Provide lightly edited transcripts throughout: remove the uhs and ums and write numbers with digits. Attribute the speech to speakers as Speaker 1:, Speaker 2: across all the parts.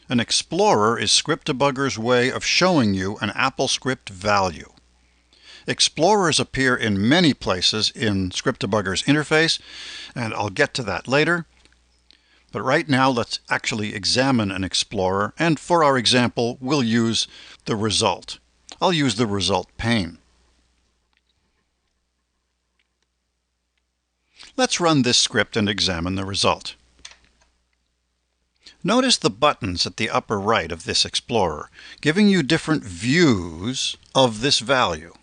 Speaker 1: An explorer is Scriptdebugger's way of showing you an AppleScript value. Explorers appear in many places in Scriptdebugger's interface, and I'll get to that later. But right now, let's actually examine an explorer, and for our example, we'll use the result. I'll use the result pane. Let's run this script and examine the result. Notice the buttons at the upper right of this explorer, giving you different views of this value.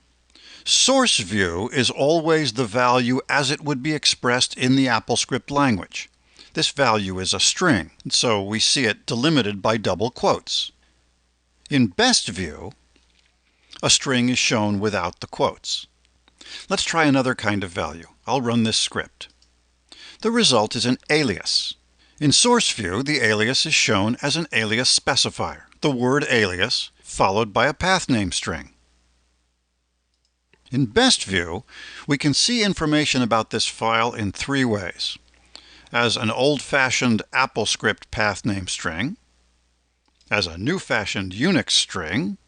Speaker 1: Source view is always the value as it would be expressed in the AppleScript language. This value is a string, so we see it delimited by double quotes. In best view, a string is shown without the quotes. Let's try another kind of value. I'll run this script. The result is an alias. In source view, the alias is shown as an alias specifier, the word alias followed by a path name string. In best view, we can see information about this file in three ways: as an old-fashioned AppleScript path name string, as a new-fashioned Unix string,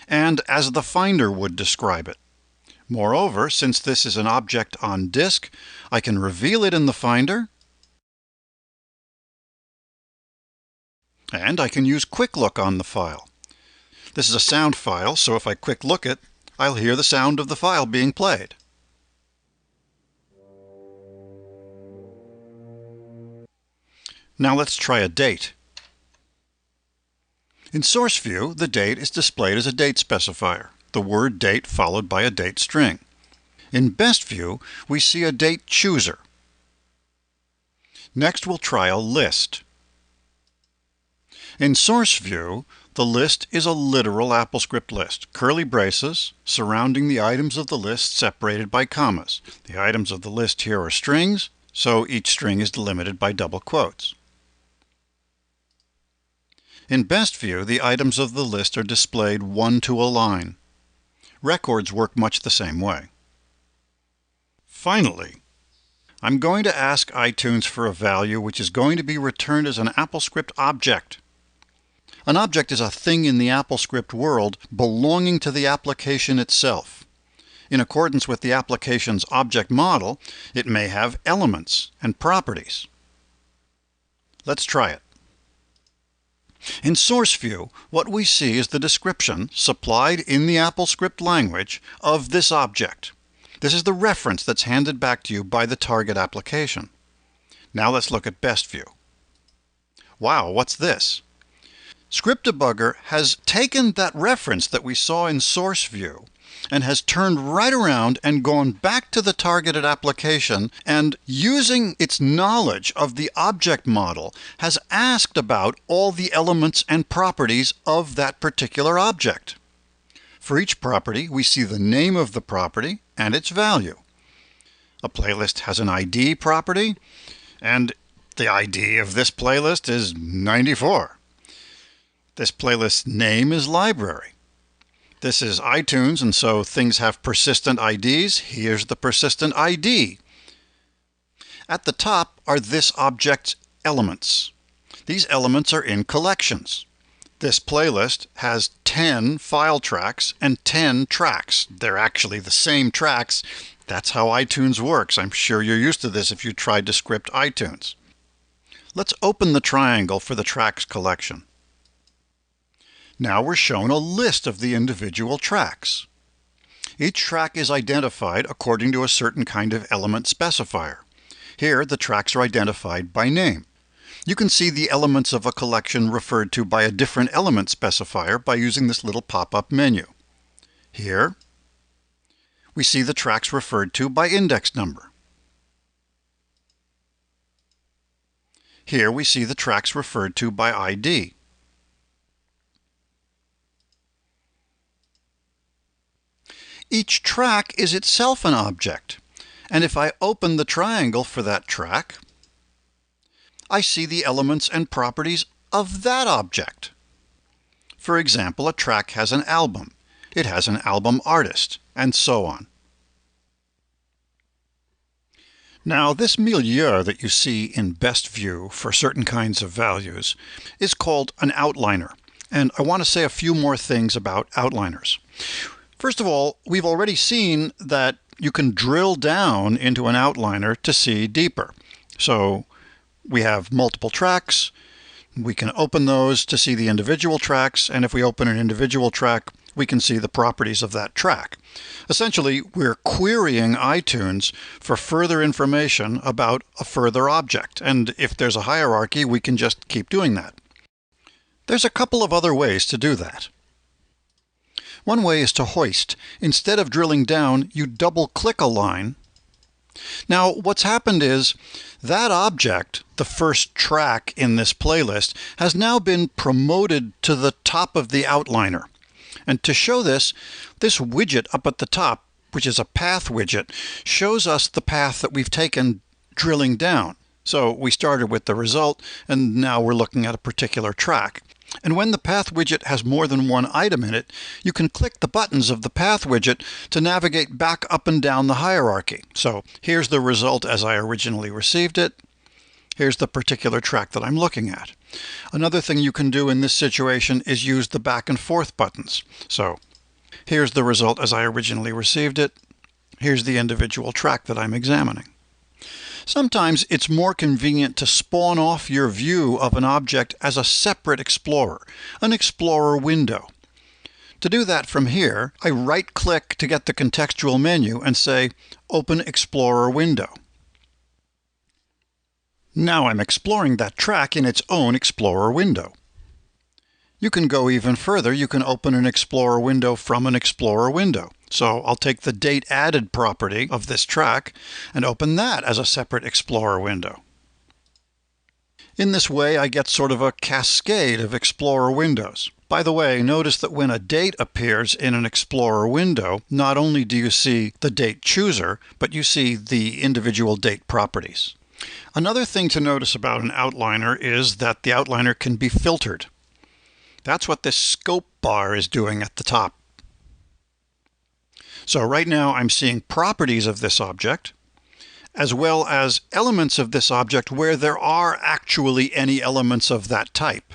Speaker 1: and as the Finder would describe it. Moreover, since this is an object on disk, I can reveal it in the Finder, and I can use Quick Look on the file. This is a sound file, so if I quick look it, I'll hear the sound of the file being played. Now let's try a date. In source view, the date is displayed as a date specifier, the word date followed by a date string. In best view, we see a date chooser. Next, we'll try a list. In source view, the list is a literal AppleScript list, curly braces surrounding the items of the list separated by commas. The items of the list here are strings, so each string is delimited by double quotes. In best view, the items of the list are displayed one to a line. Records work much the same way. Finally, I'm going to ask iTunes for a value which is going to be returned as an AppleScript object. An object is a thing in the AppleScript world belonging to the application itself. In accordance with the application's object model, it may have elements and properties. Let's try it. In source view, what we see is the description supplied in the AppleScript language of this object. This is the reference that's handed back to you by the target application. Now let's look at best view. Wow, what's this? Scriptdebugger has taken that reference that we saw in source view and has turned right around and gone back to the targeted application, and using its knowledge of the object model has asked about all the elements and properties of that particular object. For each property, we see the name of the property and its value. A playlist has an ID property, and the ID of this playlist is 94. This playlist's name is library. This is iTunes, and so things have persistent IDs. Here's the persistent ID. At the top are this object's elements. These elements are in collections. This playlist has 10 file tracks and 10 tracks. They're actually the same tracks. That's how iTunes works. I'm sure you're used to this if you tried to script iTunes. Let's open the triangle for the tracks collection. Now we're shown a list of the individual tracks. Each track is identified according to a certain kind of element specifier. Here, the tracks are identified by name. You can see the elements of a collection referred to by a different element specifier by using this little pop-up menu. Here, we see the tracks referred to by index number. Here we see the tracks referred to by ID. Each track is itself an object, and if I open the triangle for that track, I see the elements and properties of that object. For example, a track has an album, it has an album artist, and so on. Now, this milieu that you see in Best View for certain kinds of values is called an outliner, and I want to say a few more things about outliners. First of all, we've already seen that you can drill down into an outliner to see deeper. So we have multiple tracks. We can open those to see the individual tracks, and if we open an individual track, we can see the properties of that track. Essentially, we're querying iTunes for further information about a further object, and if there's a hierarchy, we can just keep doing that. There's a couple of other ways to do that. One way is to hoist. Instead of drilling down, you double-click a line. Now, what's happened is that object, the first track in this playlist, has now been promoted to the top of the outliner. And to show this, this widget up at the top, which is a path widget, shows us the path that we've taken drilling down. So we started with the result, and now we're looking at a particular track. And when the path widget has more than one item in it, you can click the buttons of the path widget to navigate back up and down the hierarchy. So here's the result as I originally received it. Here's the particular track that I'm looking at. Another thing you can do in this situation is use the back and forth buttons. So here's the result as I originally received it. Here's the individual track that I'm examining. Sometimes it's more convenient to spawn off your view of an object as a separate explorer, an explorer window. To do that from here, I right-click to get the contextual menu and say Open Explorer Window. Now I'm exploring that track in its own Explorer window. You can go even further. You can open an Explorer window from an Explorer window. So I'll take the Date Added property of this track and open that as a separate Explorer window. In this way, I get sort of a cascade of Explorer windows. By the way, notice that when a date appears in an Explorer window, not only do you see the date chooser, but you see the individual date properties. Another thing to notice about an outliner is that the outliner can be filtered. That's what this scope bar is doing at the top. So right now I'm seeing properties of this object, as well as elements of this object where there are actually any elements of that type.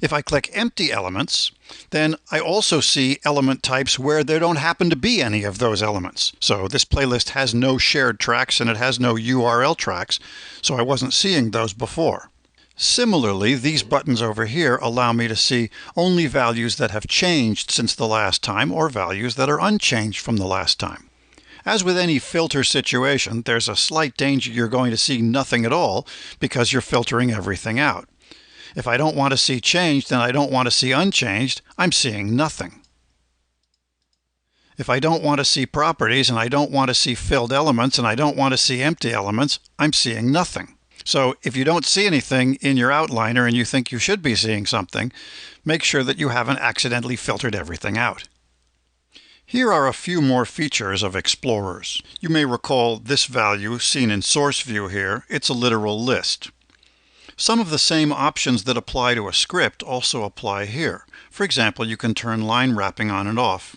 Speaker 1: If I click Empty Elements, then I also see element types where there don't happen to be any of those elements. So this playlist has no shared tracks and it has no URL tracks, so I wasn't seeing those before. Similarly, these buttons over here allow me to see only values that have changed since the last time or values that are unchanged from the last time. As with any filter situation, there's a slight danger you're going to see nothing at all because you're filtering everything out. If I don't want to see changed and I don't want to see unchanged, I'm seeing nothing. If I don't want to see properties and I don't want to see filled elements and I don't want to see empty elements, I'm seeing nothing. So if you don't see anything in your outliner and you think you should be seeing something, make sure that you haven't accidentally filtered everything out. Here are a few more features of Explorers. You may recall this value seen in Source View here. It's a literal list. Some of the same options that apply to a script also apply here. For example, you can turn line wrapping on and off.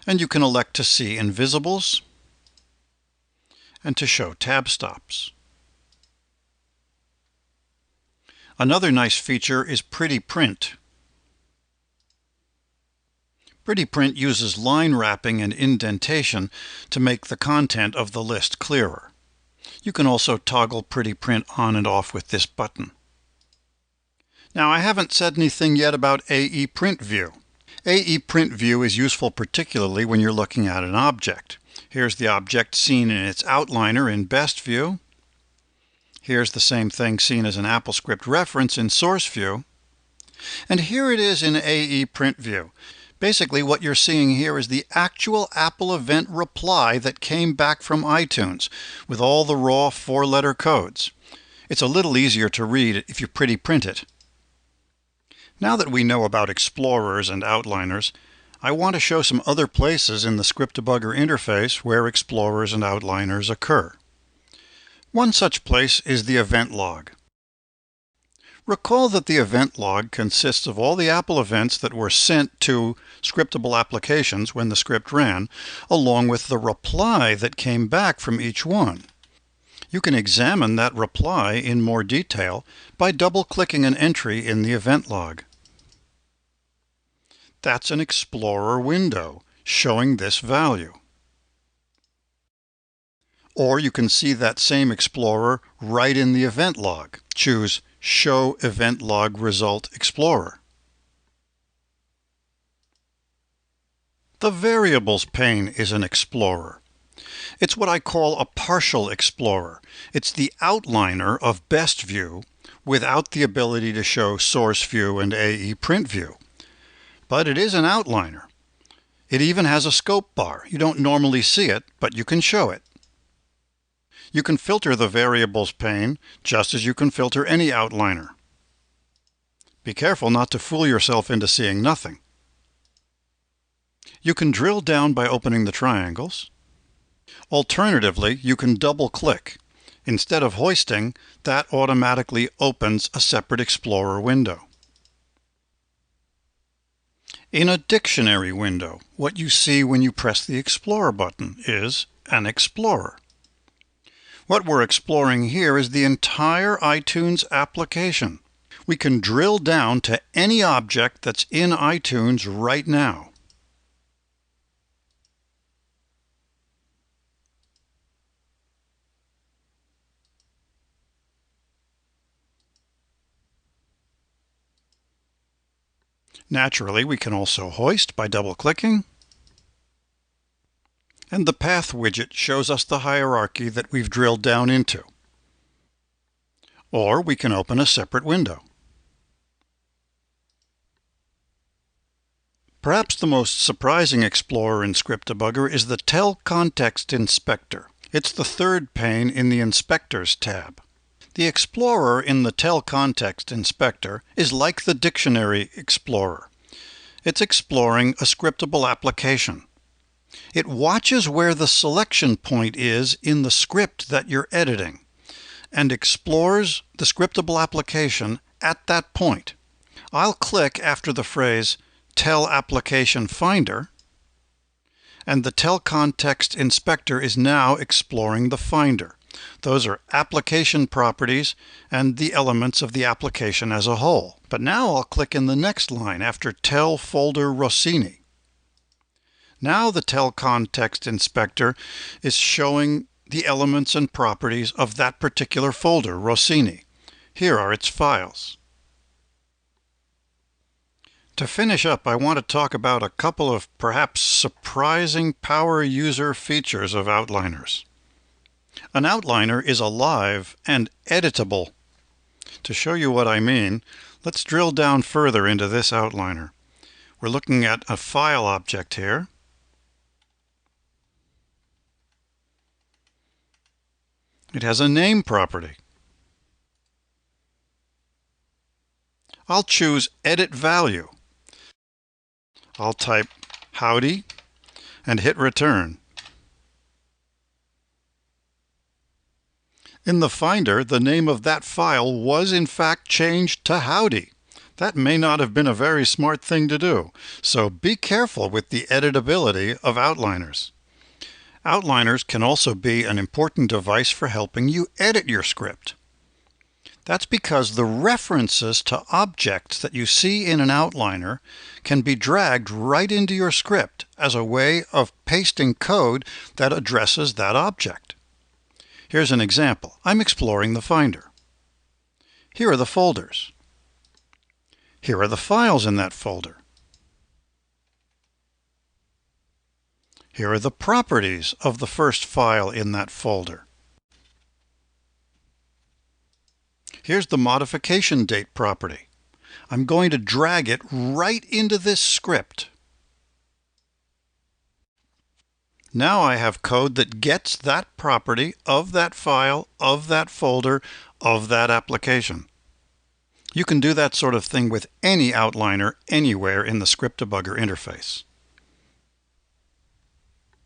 Speaker 1: And you can elect to see invisibles and to show tab stops. Another nice feature is Pretty Print. Pretty Print uses line wrapping and indentation to make the content of the list clearer. You can also toggle Pretty Print on and off with this button. Now, I haven't said anything yet about AE Print View. AE Print View is useful particularly when you're looking at an object. Here's the object seen in its outliner in Best View. Here's the same thing seen as an AppleScript reference in Source View. And here it is in AE Print View. Basically, what you're seeing here is the actual Apple event reply that came back from iTunes with all the raw 4-letter codes. It's a little easier to read if you pretty print it. Now that we know about Explorers and Outliners, I want to show some other places in the Script Debugger interface where Explorers and Outliners occur. One such place is the event log. Recall that the event log consists of all the Apple events that were sent to scriptable applications when the script ran, along with the reply that came back from each one. You can examine that reply in more detail by double-clicking an entry in the event log. That's an Explorer window showing this value. Or you can see that same Explorer right in the event log. Choose Show Event Log Result Explorer. The Variables pane is an Explorer. It's what I call a partial Explorer. It's the outliner of Best View without the ability to show Source View and AE Print View. But it is an outliner. It even has a scope bar. You don't normally see it, but you can show it. You can filter the Variables pane just as you can filter any outliner. Be careful not to fool yourself into seeing nothing. You can drill down by opening the triangles. Alternatively, you can double-click. Instead of hoisting, that automatically opens a separate Explorer window. In a dictionary window, what you see when you press the Explorer button is an Explorer. What we're exploring here is the entire iTunes application. We can drill down to any object that's in iTunes right now. Naturally, we can also hoist by double-clicking. And the Path widget shows us the hierarchy that we've drilled down into. Or we can open a separate window. Perhaps the most surprising Explorer in Scriptdebugger is the Tell Context Inspector. It's the third pane in the Inspectors tab. The Explorer in the Tell Context Inspector is like the Dictionary Explorer. It's exploring a scriptable application. It watches where the selection point is in the script that you're editing and explores the scriptable application at that point. I'll click after the phrase Tell Application Finder, and the Tell Context Inspector is now exploring the Finder. Those are application properties and the elements of the application as a whole. But now I'll click in the next line after Tell Folder Rossini. Now the Tell Context Inspector is showing the elements and properties of that particular folder, Rossini. Here are its files. To finish up, I want to talk about a couple of perhaps surprising power user features of outliners. An outliner is alive and editable. To show you what I mean, let's drill down further into this outliner. We're looking at a file object here. It has a name property. I'll choose Edit Value. I'll type Howdy and hit Return. In the Finder, the name of that file was in fact changed to Howdy. That may not have been a very smart thing to do, so be careful with the editability of outliners. Outliners can also be an important device for helping you edit your script. That's because the references to objects that you see in an outliner can be dragged right into your script as a way of pasting code that addresses that object. Here's an example. I'm exploring the Finder. Here are the folders. Here are the files in that folder. Here are the properties of the first file in that folder. Here's the modification date property. I'm going to drag it right into this script. Now I have code that gets that property of that file, of that folder, of that application. You can do that sort of thing with any outliner anywhere in the Scriptdebugger interface.